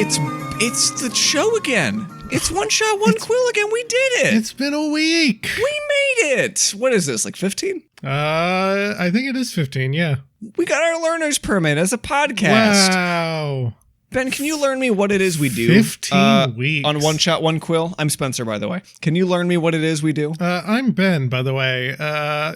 It's the show again. It's one shot, one quill again. We did it. It's been a week. We made it. What is this, like 15? I think it is 15, yeah. We got our learner's permit as a podcast. Wow. Ben, can you learn me what it is we do? 15 weeks. On One Shot, One Quill? I'm Spencer, by the way. Can you learn me what it is we do? I'm Ben, by the way.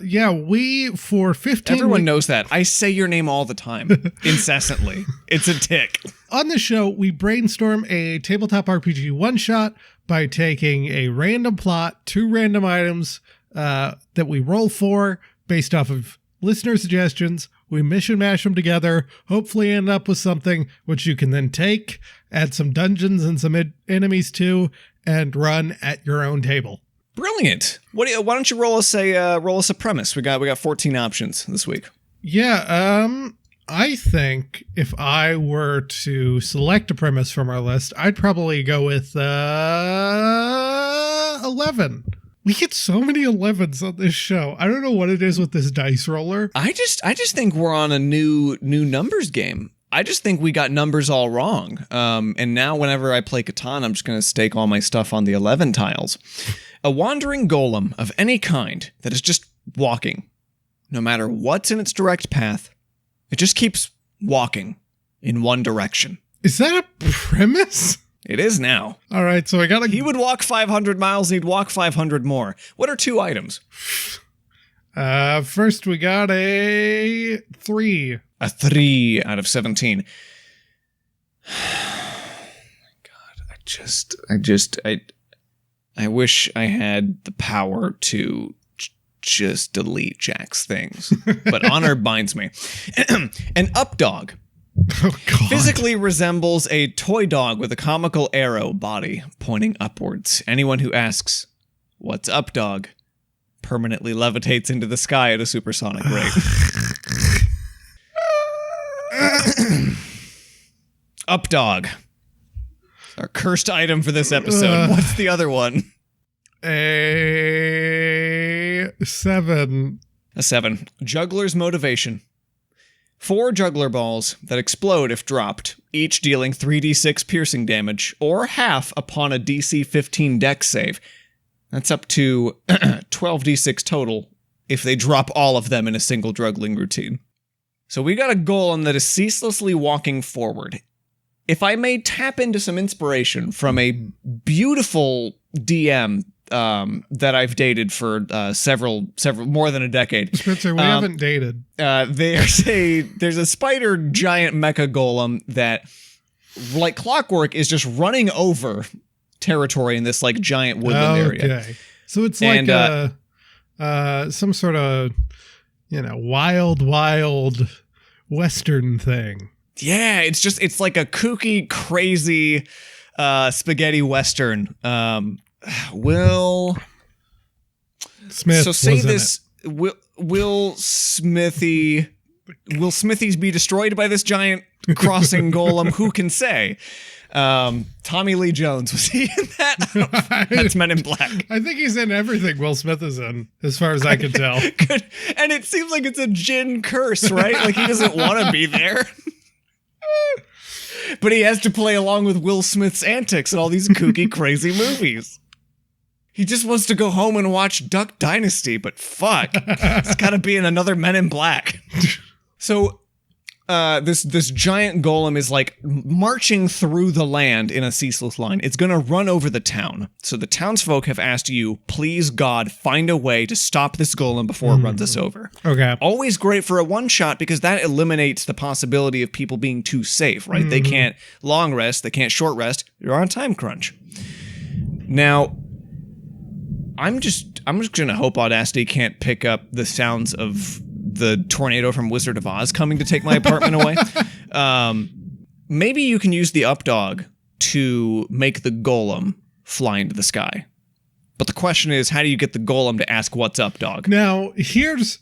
Yeah, we, for 15 Everyone knows that. I say your name all the time, incessantly. It's a tick. On the show, we brainstorm a tabletop RPG one-shot by taking a random plot, 2 random items that we roll for based off of listener suggestions. We mission mash them together, hopefully end up with something which you can then take, add some dungeons and some enemies to, and run at your own table. Brilliant. Why don't you roll us a premise? We got 14 options this week. Yeah, I think if I were to select a premise from our list, I'd probably go with 11. We get so many 11s on this show. I don't know what it is with this dice roller. I just think we're on a new numbers game. I just think we got numbers all wrong. And now whenever I play Catan, I'm just going to stake all my stuff on the 11 tiles. A wandering golem of any kind that is just walking, no matter what's in its direct path, it just keeps walking in one direction. Is that a premise? It is now. All right, so I got to... He would walk 500 miles, and he'd walk 500 more. What are 2 items? First, we got a 3. A 3 out of 17. God, I wish I had the power to just delete Jack's things. But honor binds me. An UpDog. Oh, God. Physically resembles a toy dog with a comical arrow body pointing upwards. Anyone who asks, "What's up, dog?" permanently levitates into the sky at a supersonic rate. UpDog. Our cursed item for this episode. What's the other one? A 7. A 7. Juggler's motivation. 4 juggler balls that explode if dropped, each dealing 3d6 piercing damage, or half upon a DC 15 dex save. That's up to 12d6 total if they drop all of them in a single juggling routine. So we got a golem that is ceaselessly walking forward. If I may tap into some inspiration from a beautiful DM that I've dated for several more than a decade. Spencer, we haven't dated. There's a spider giant mecha golem that, like clockwork, is just running over territory in this like giant woodland area. Okay, so it's like some sort of wild western thing. Yeah, it's like a kooky, crazy spaghetti western. Will Smith. So say this. Will Smithies be destroyed by this giant crossing golem? Who can say? Tommy Lee Jones, was he in that? That's Men in Black. I think he's in everything Will Smith is in, as far as I can tell. Good. And it seems like it's a Jin curse, right? Like he doesn't want to be there. But he has to play along with Will Smith's antics in all these kooky, crazy movies. He just wants to go home and watch Duck Dynasty, but fuck, it's gotta be in another Men in Black. So, this giant golem is like marching through the land in a ceaseless line. It's gonna run over the town. So the townsfolk have asked you, please God, find a way to stop this golem before it runs us over. Okay. Always great for a one-shot because that eliminates the possibility of people being too safe, right? They can't long rest, they can't short rest. You're on a time crunch. Now, I'm just gonna hope Audacity can't pick up the sounds of the tornado from Wizard of Oz coming to take my apartment away. Maybe you can use the UpDog to make the golem fly into the sky. But the question is, how do you get the golem to ask what's up, dog? Now, here's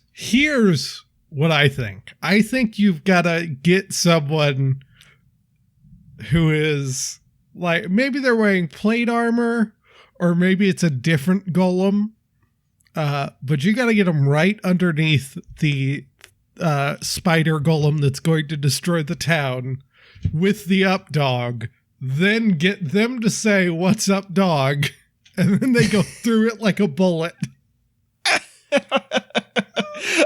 what I think. I think you've got to get someone who is like, maybe they're wearing plate armor, or maybe it's a different golem. But you got to get them right underneath the spider golem that's going to destroy the town with the UpDog then get them to say, "What's up, dog?" And then they go through it like a bullet.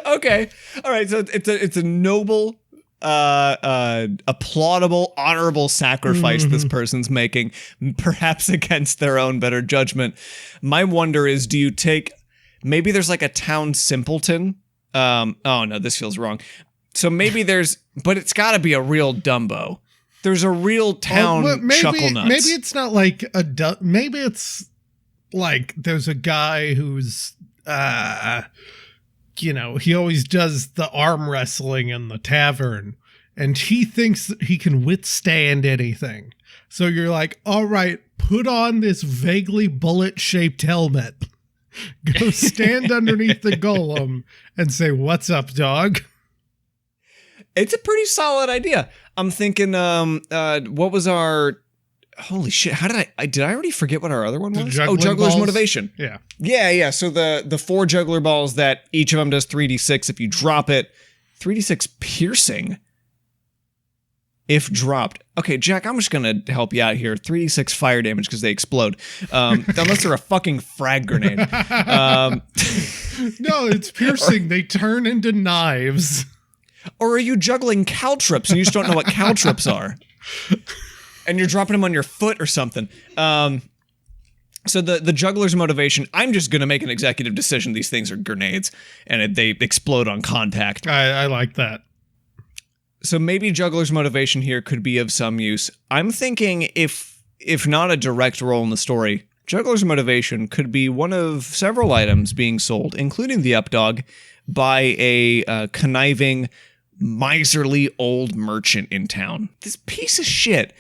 Okay. All right. So it's a noble, applaudable, honorable sacrifice this person's making, perhaps against their own better judgment. My wonder is, do you take, maybe there's like a town simpleton? Oh no, this feels wrong. So maybe but it's got to be a real Dumbo. There's a real town chuckle nuts. Maybe it's not like maybe it's like there's a guy who's, he always does the arm wrestling in the tavern, and he thinks that he can withstand anything. So you're like, all right, put on this vaguely bullet-shaped helmet. Go stand underneath the golem and say, "What's up, dog?" It's a pretty solid idea. I'm thinking, what was our... Holy shit, how did I already forget what our other one was? Juggler's balls? Motivation. Yeah. So the 4 juggler balls that each of them does 3d6 if you drop it. 3d6 piercing if dropped. Okay, Jack, I'm just going to help you out here. 3d6 fire damage because they explode. Unless they're a fucking frag grenade. No, it's piercing. They turn into knives. Or are you juggling caltrops and you just don't know what caltrops are? And you're dropping them on your foot or something. So the juggler's motivation, I'm just going to make an executive decision. These things are grenades, and they explode on contact. I like that. So maybe juggler's motivation here could be of some use. I'm thinking if not a direct role in the story, juggler's motivation could be one of several items being sold, including the UpDog, by a conniving, miserly old merchant in town. This piece of shit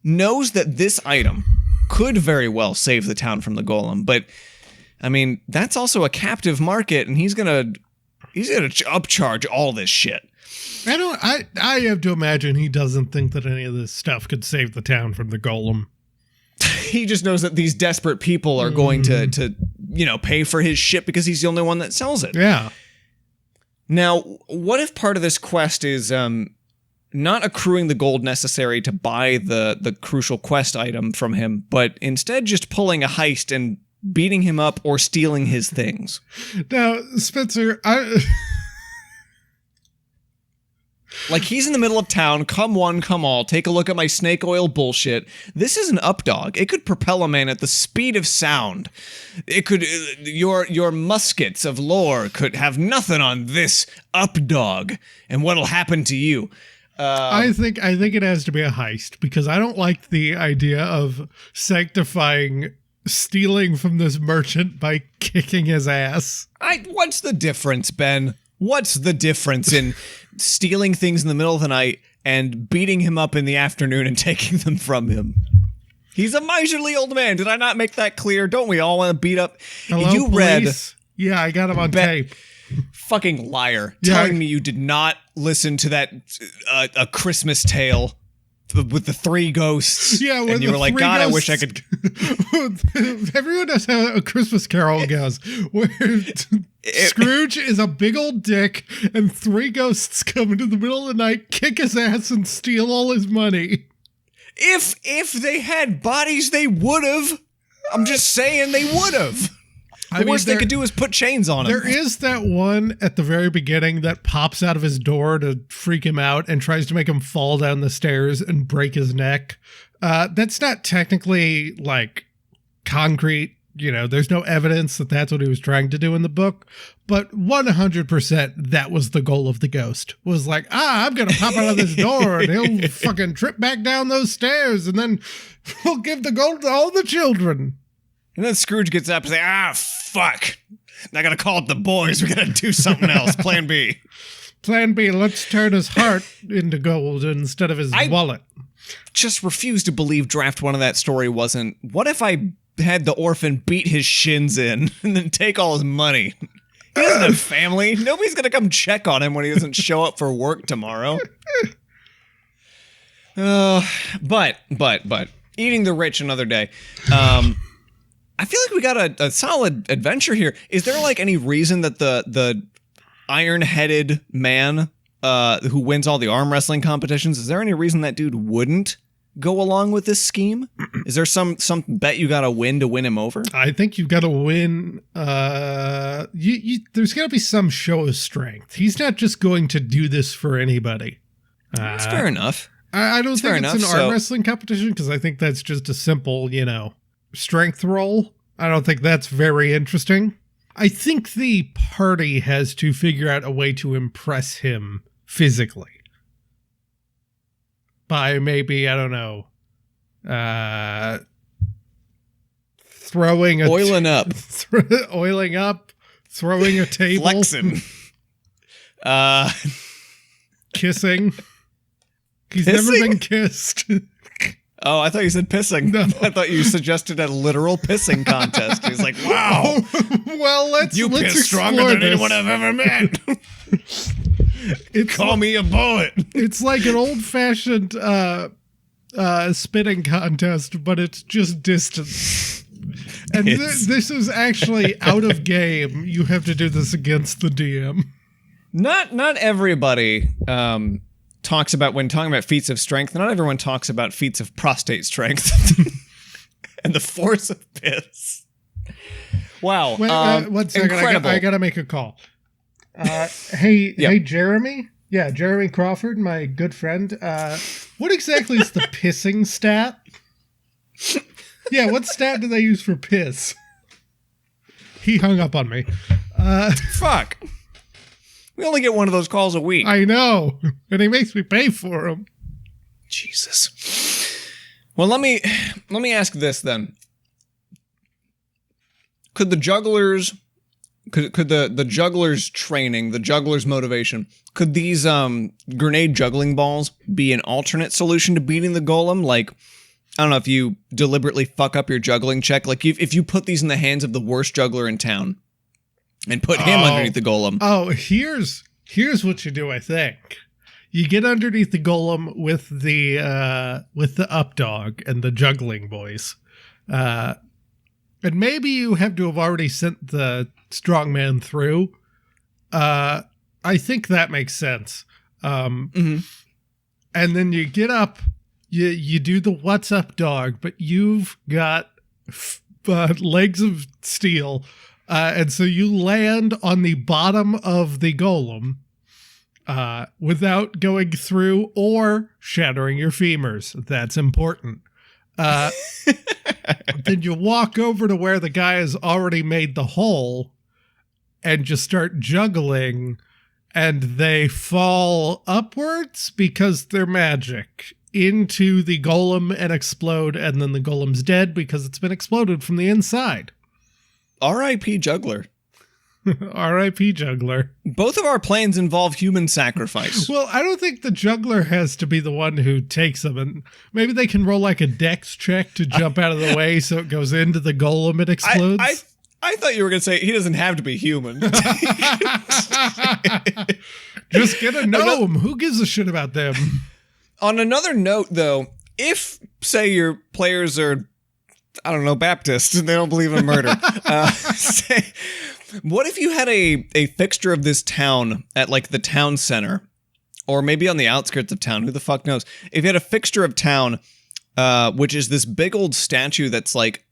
knows that this item could very well save the town from the golem, but I mean, that's also a captive market, and he's gonna upcharge all this shit. I have to imagine he doesn't think that any of this stuff could save the town from the golem. He just knows that these desperate people are going to pay for his shit because he's the only one that sells it. Yeah. Now, what if part of this quest is not accruing the gold necessary to buy the crucial quest item from him, but instead just pulling a heist and beating him up or stealing his things? Now, Spencer, like, he's in the middle of town, come one, come all, take a look at my snake oil bullshit. This is an UpDog. It could propel a man at the speed of sound. It could, your muskets of lore could have nothing on this UpDog and what'll happen to you. I think it has to be a heist, because I don't like the idea of sanctifying stealing from this merchant by kicking his ass. What's the difference, Ben? What's the difference in stealing things in the middle of the night and beating him up in the afternoon and taking them from him? He's a miserly old man. Did I not make that clear? Don't we all want to beat up? Hello, you police? Yeah, I got him on tape. Fucking liar. Yeah. Telling me you did not listen to that A Christmas Tale with the 3 ghosts. Yeah, and you were like, God, I wish I could. Everyone knows how A Christmas Carol goes, where Scrooge is a big old dick, and 3 ghosts come into the middle of the night, kick his ass, and steal all his money. If they had bodies, they would have. I'm just saying they would have. The worst they could do is put chains on him. There is that one at the very beginning that pops out of his door to freak him out and tries to make him fall down the stairs and break his neck. That's not technically, like, concrete. There's no evidence that that's what he was trying to do in the book. But 100% that was the goal of the ghost. Was like, I'm going to pop out of this door and he'll fucking trip back down those stairs and then we'll give the gold to all the children. And then Scrooge gets up and says, fuck. Not gonna call up the boys. We gotta do something else. Plan B. Plan B, let's turn his heart into gold instead of his wallet. Just refuse to believe draft 1 of that story wasn't, what if I had the orphan beat his shins in and then take all his money? He doesn't have family. Nobody's gonna come check on him when he doesn't show up for work tomorrow. But eating the rich another day. I feel like we got a solid adventure here. Is there like any reason that the iron-headed man who wins all the arm wrestling competitions, is there any reason that dude wouldn't go along with this scheme? Is there some bet you got to win him over? I think you've got to win. There's got to be some show of strength. He's not just going to do this for anybody. That's fair enough. I don't think it's an arm wrestling competition because I think that's just a simple, strength roll. I don't think that's very interesting. I think the party has to figure out a way to impress him physically. By maybe, I don't know, throwing a... Oiling up. Oiling up, throwing a table. Flexing. Kissing. He's never been kissed. Oh, I thought you said pissing. No. I thought you suggested a literal pissing contest. He's like, wow. Well, let's piss stronger than anyone I've ever met. Call me a poet. It's like an old-fashioned spitting contest, but it's just distance. And this is actually out of game. You have to do this against the DM. Not everybody talks about, when talking about feats of strength, not everyone talks about feats of prostate strength and the force of piss. Wow. Wait, 1 second. Incredible. I gotta make a call. Hey, Jeremy? Yeah, Jeremy Crawford, my good friend. What exactly is the pissing stat? Yeah, what stat do they use for piss? He hung up on me. Fuck. We only get one of those calls a week. I know, and he makes me pay for them. Jesus. Well, let me ask this then. Could the jugglers... Could the juggler's training, the juggler's motivation, could these grenade juggling balls be an alternate solution to beating the golem? Like, I don't know, if you deliberately fuck up your juggling check, like if you put these in the hands of the worst juggler in town and put him underneath the golem. Oh, here's what you do, I think. You get underneath the golem with the UpDog and the juggling boys. And maybe you have to have already sent the strongman through. I think that makes sense. And then you get up, you do the what's up dog, but you've got legs of steel. And so you land on the bottom of the golem without going through or shattering your femurs. That's important. Then you walk over to where the guy has already made the hole and just start juggling, and they fall upwards because they're magic into the golem and explode, and then the golem's dead because it's been exploded from the inside. R.I.P. Juggler. R.I.P. Juggler. Both of our plans involve human sacrifice. Well, I don't think the juggler has to be the one who takes them, and maybe they can roll like a dex check to jump out of the way so it goes into the golem and explodes. I thought you were going to say he doesn't have to be human. Just get a gnome. Who gives a shit about them? On another note, though, if, say, your players are, I don't know, Baptist and they don't believe in murder, what if you had a fixture of this town at, like, the town center, or maybe on the outskirts of town, who the fuck knows? If you had a fixture of town, which is this big old statue that's, like,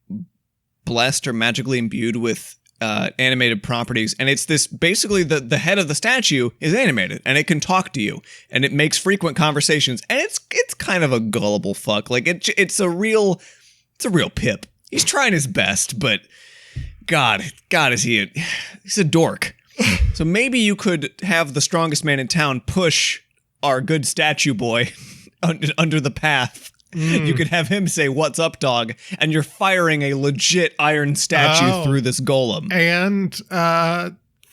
blessed or magically imbued with animated properties, and it's this, basically the head of the statue is animated, and it can talk to you, and it makes frequent conversations, and it's kind of a gullible fuck. Like, it's a real pip. He's trying his best, but God is he's a dork. So maybe you could have the strongest man in town push our good statue boy under the path. You could have him say, "What's up, dog?" And you're firing a legit iron statue through this golem. And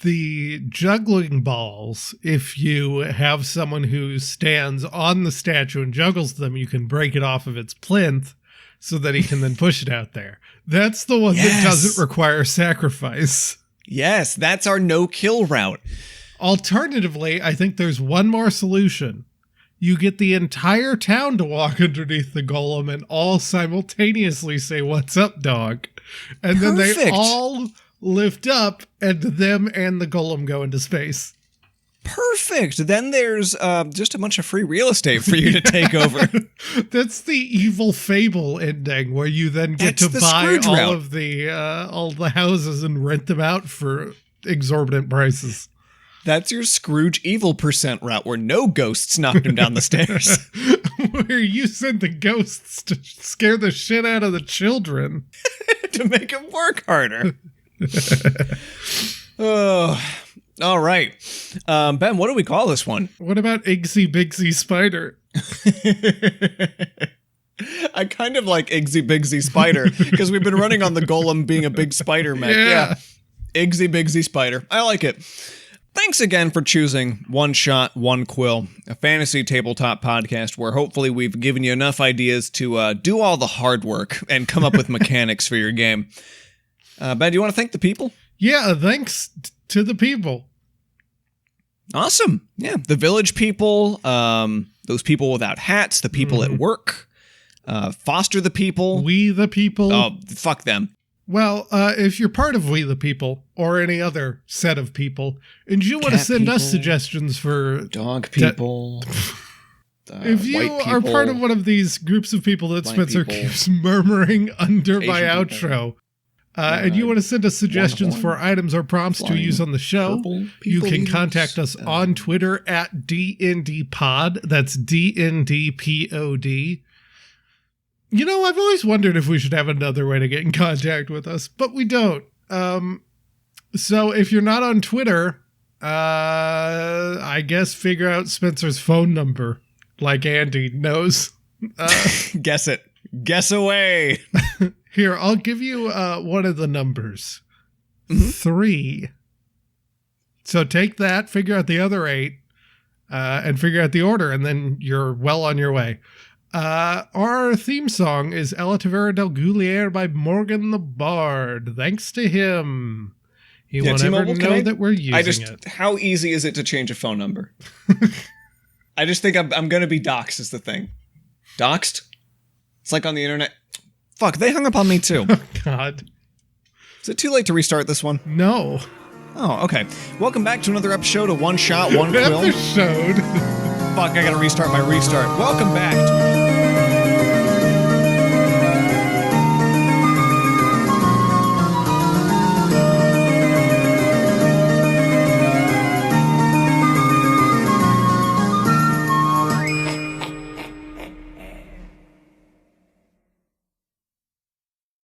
the juggling balls, if you have someone who stands on the statue and juggles them, you can break it off of its plinth so that he can then push it out there. That's the one that doesn't require sacrifice. Yes, that's our no-kill route. Alternatively, I think there's one more solution. You get the entire town to walk underneath the golem and all simultaneously say, "What's up, dog?" And then they all lift up, and them and the golem go into space. Perfect. Then there's just a bunch of free real estate for you to take over. That's the evil Fable ending, where you then get That's to the buy Scrooge all route. of the houses and rent them out for exorbitant prices. That's your Scrooge evil % route, where no ghosts knocked him down the stairs. Where you send the ghosts to scare the shit out of the children. To make him work harder. Oh, all right. Ben, what do we call this one? What about Igsy Bigsy Spider? I kind of like Igsy Bigsy Spider, because we've been running on the golem being a big spider mech. Yeah. Igsy Bigsy Spider. I like it. Thanks again for choosing One Shot, One Quill, a fantasy tabletop podcast where hopefully we've given you enough ideas to do all the hard work and come up with mechanics for your game. Ben, do you want to thank the people? Yeah, thanks to the people. Awesome. Yeah, the village people, those people without hats, the people at work, Foster the people. We the people. Oh, fuck them. Well, if you're part of We the People, or any other set of people, and you want to send us suggestions for... Dog people. If you are part of one of these groups of people that Spencer keeps murmuring under my outro, and you want to send us suggestions for items or prompts to use on the show, you can contact us on Twitter at DNDpod. That's DNDPOD. You know, I've always wondered if we should have another way to get in contact with us, but we don't. So if you're not on Twitter, I guess figure out Spencer's phone number, like Andy knows. Guess it. Guess away. Here, I'll give you one of the numbers. 3. So take that, figure out the other 8, and figure out the order, and then you're well on your way. Our theme song is Ella Tavera del Goulier by Morgan the Bard. Thanks to him. He won't ever know that we're using it. How easy is it to change a phone number? I just think I'm going to be doxxed is the thing. Doxed? It's like on the internet. Fuck, they hung up on me too. Oh, God. Is it too late to restart this one? No. Oh, okay. Welcome back to another episode of One Shot, One Quill. Episode. Fuck, I gotta restart my restart. Welcome back to